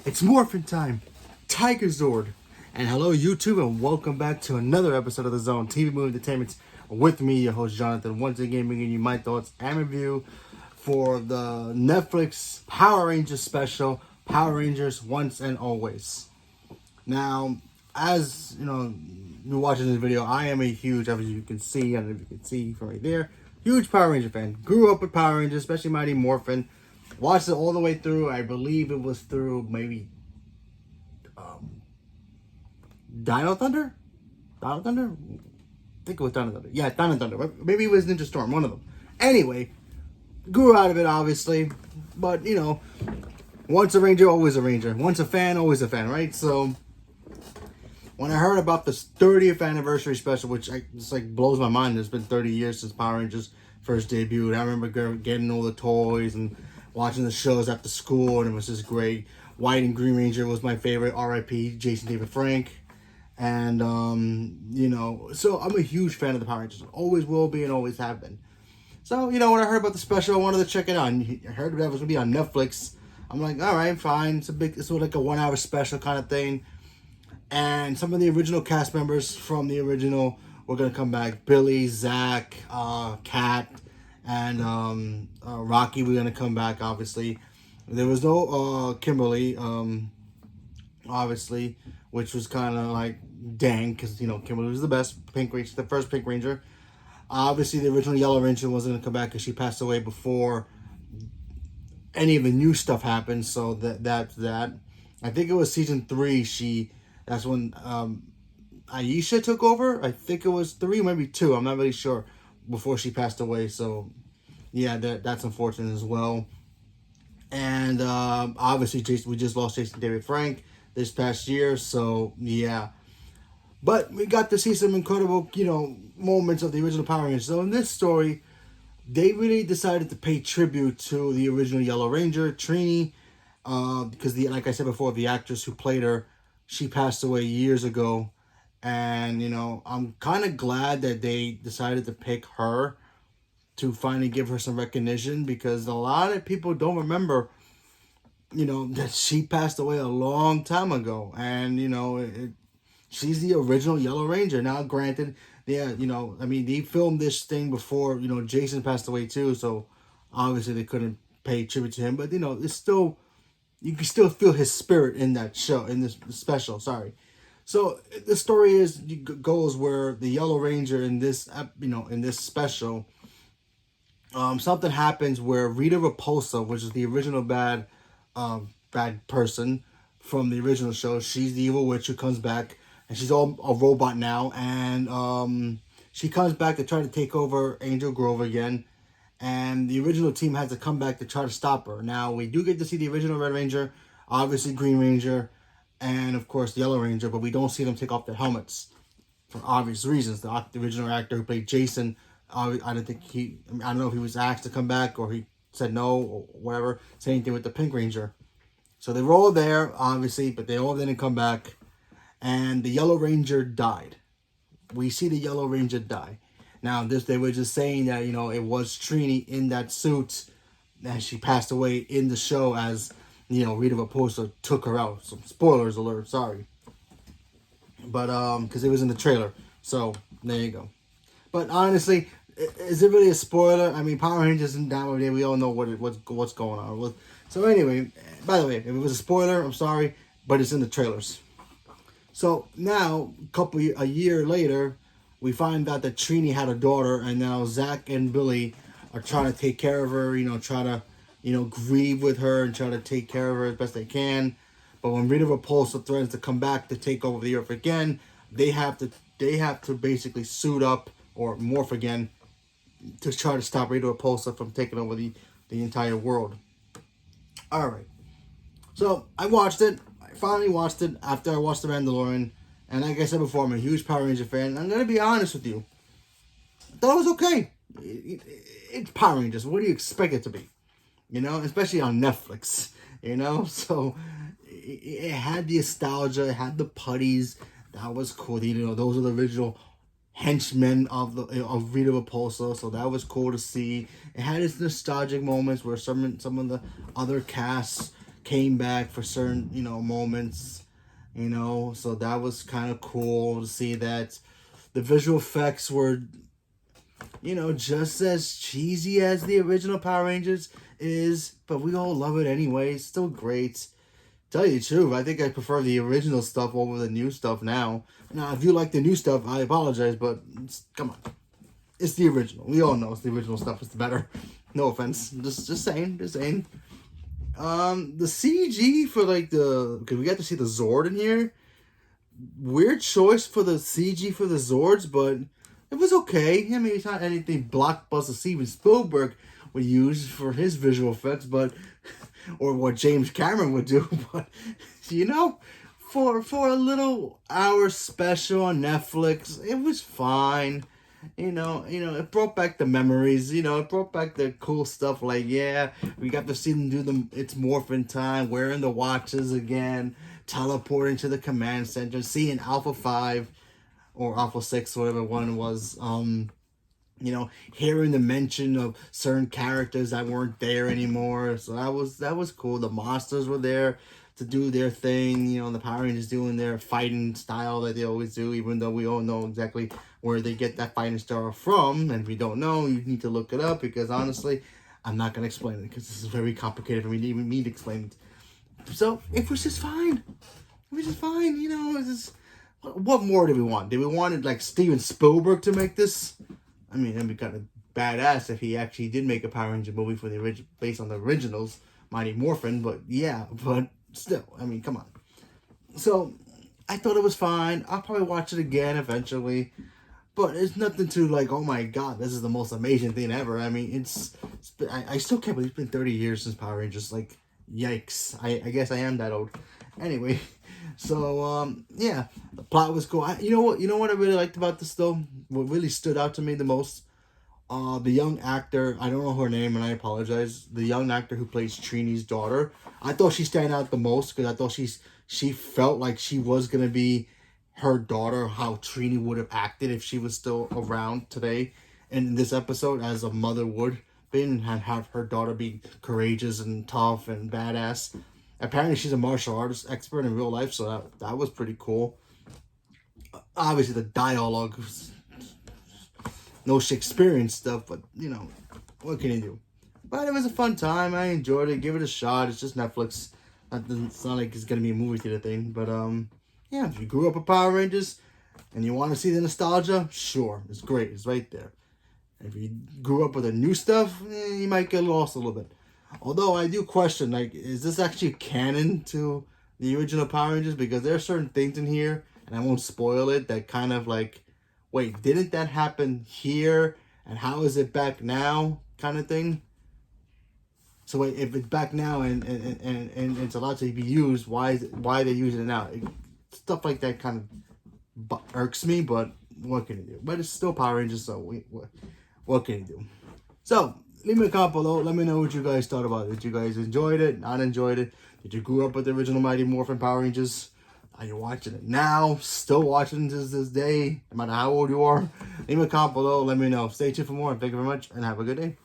It's morphin time, Tiger Zord, and hello YouTube, and welcome back to another episode of the Zone TV Movie Entertainment with me, your host Jonathan. Once again, bringing you my thoughts and review for the Netflix Power Rangers special, Power Rangers Once and Always. Now, as you know, you're watching this video, I am a huge, as you can see, I don't know if you can see from right there, huge Power Ranger fan. Grew up with Power Rangers, especially Mighty Morphin. Watched it all the way through. I believe it was through maybe Dino Thunder? Dino Thunder? I think it was Dino Thunder. Yeah, Dino Thunder. Maybe it was Ninja Storm, one of them. Anyway, grew out of it, obviously. But, you know, once a Ranger, always a Ranger. Once a fan, always a fan, right? So, when I heard about this 30th anniversary special, which just like blows my mind, it's been 30 years since Power Rangers first debuted. I remember getting all the toys and watching the shows after school, and it was just great. White and Green Ranger was my favorite. R.I.P. Jason David Frank. And, you know, so I'm a huge fan of the Power Rangers. Always will be and always have been. So, you know, when I heard about the special, I wanted to check it out. And I heard that it was going to be on Netflix. I'm like, all right, fine. It's sort of like a 1 hour special kind of thing. And some of the original cast members from the original were going to come back. Billy, Zach, Kat, and Rocky were going to come back, obviously. There was no Kimberly, obviously, which was kind of like, dang, because, you know, Kimberly was the best Pink Ranger, the first Pink Ranger. Obviously, the original Yellow Ranger wasn't going to come back because she passed away before any of the new stuff happened, so that's that. I think it was season 3, that's when Aisha took over. I think it was 3, maybe 2, I'm not really sure, before she passed away, so yeah, that's unfortunate as well. And obviously, we just lost Jason David Frank this past year, so yeah. But we got to see some incredible, you know, moments of the original Power Rangers. So in this story, they really decided to pay tribute to the original Yellow Ranger, Trini, because like I said before, the actress who played her, she passed away years ago. And, you know, I'm kind of glad that they decided to pick her to finally give her some recognition, because a lot of people don't remember, you know, that she passed away a long time ago. And, you know, she's the original Yellow Ranger. Now, granted, yeah, you know, I mean, they filmed this thing before, you know, Jason passed away too, so obviously they couldn't pay tribute to him. But, you know, it's still, you can still feel his spirit in that show, in this special, sorry. So, the story goes where the Yellow Ranger in this, you know, in this special, something happens where Rita Repulsa, which is the original bad person from the original show, she's the evil witch who comes back, and she's all a robot now, and she comes back to try to take over Angel Grove again, and the original team has to come back to try to stop her. Now, we do get to see the original Red Ranger, obviously Green Ranger, and of course the Yellow Ranger, but we don't see them take off their helmets for obvious reasons. The original actor who played Jason, I don't know if he was asked to come back or he said no or whatever. Same thing with the Pink Ranger. So they were all there, obviously, but they all didn't come back. And the Yellow Ranger died. We see the Yellow Ranger die. Now, they were just saying that, you know, it was Trini in that suit, and she passed away in the show as, you know, Rita Repulsa took her out. So, spoilers alert, sorry. But, because it was in the trailer. So, there you go. But honestly, is it really a spoiler? I mean, Power Rangers and nowadays, we all know what's going on. So anyway, by the way, if it was a spoiler, I'm sorry, but it's in the trailers. So now, a year later, we find out that Trini had a daughter, and now Zach and Billy are trying to take care of her, you know, try to, you know, grieve with her and try to take care of her as best they can. But when Rita Repulsa threatens to come back to take over the Earth again, they have to basically suit up or morph again to try to stop Rita Repulsa from taking over the entire world. Alright. So, I watched it. I finally watched it after I watched The Mandalorian. And like I said before, I'm a huge Power Ranger fan. I'm going to be honest with you. I thought it was okay. It's Power Rangers. What do you expect it to be? You know? Especially on Netflix. You know? So, it had the nostalgia. It had the putties. That was cool. You know, those are the original henchmen of Rita Repulsa, so that was cool to see. It had its nostalgic moments where some of the other cast came back for certain, moments, so that was kind of cool to see that the visual effects were, just as cheesy as the original Power Rangers is, but we all love it anyway. It's still great. Tell you the truth, I think I prefer the original stuff over the new stuff now. Now, if you like the new stuff, I apologize, but come on. It's the original. We all know it's the original stuff is the better. No offense. Just saying. The CG for because we got to see the Zord in here. Weird choice for the CG for the Zords, but it was okay. I mean, it's not anything blockbuster Steven Spielberg would use for his visual effects, but or what James Cameron would do. But for a little hour special on Netflix, it was fine. It brought back the memories. It brought back the cool stuff. Like, yeah, we got to see them do it's morphin time, wearing the watches again, teleporting to the command center, seeing Alpha 5 or Alpha 6, whatever one was. Hearing the mention of certain characters that weren't there anymore. So that was cool. The monsters were there to do their thing. The Power Rangers doing their fighting style that they always do, even though we all know exactly where they get that fighting style from. And if you don't know, you need to look it up, because honestly, I'm not going to explain it because this is very complicated for me to even me to explain it. So it was just fine. It was just fine. What more did we want? Did we want like Steven Spielberg to make this? I mean, it'd be kind of badass if he actually did make a Power Ranger movie for the based on the originals, Mighty Morphin. But yeah, but still, I mean, come on. So I thought it was fine. I'll probably watch it again eventually, but it's nothing to like, oh my god, this is the most amazing thing ever. I mean, I still can't believe it's been 30 years since Power Rangers. Like, yikes. I guess I am that old. Anyway, so yeah, the plot was cool. You know what I really liked about this though? What really stood out to me the most? The young actor, I don't know her name and I apologize. The young actor who plays Trini's daughter. I thought she stand out the most because I thought she felt like she was gonna be her daughter, how Trini would have acted if she was still around today in this episode as a mother would be, and have her daughter be courageous and tough and badass. Apparently she's a martial artist expert in real life, so that was pretty cool. Obviously the dialogue was no Shakespearean stuff, but what can you do? But it was a fun time. I enjoyed it. Give it a shot. It's just Netflix. It's not like it's gonna be a movie theater thing, but yeah, if you grew up with Power Rangers and you want to see the nostalgia, sure, it's great. It's right there. If you grew up with the new stuff, you might get lost a little bit. Although I do question, like, is this actually canon to the original Power Rangers? Because there are certain things in here, and I won't spoil it, that kind of like, wait, didn't that happen here? And how is it back now? Kind of thing. So wait, if it's back now and it's allowed to be used, why are they using it now? Stuff like that kind of irks me, but what can you do? But it's still Power Rangers, so what can you do? So leave me a comment below. Let me know what you guys thought about it. Did you guys enjoyed it? Not enjoyed it? Did you grow up with the original Mighty Morphin Power Rangers? Are you watching it now? Still watching this day? No matter how old you are? Leave me a comment below. Let me know. Stay tuned for more. Thank you very much, and have a good day.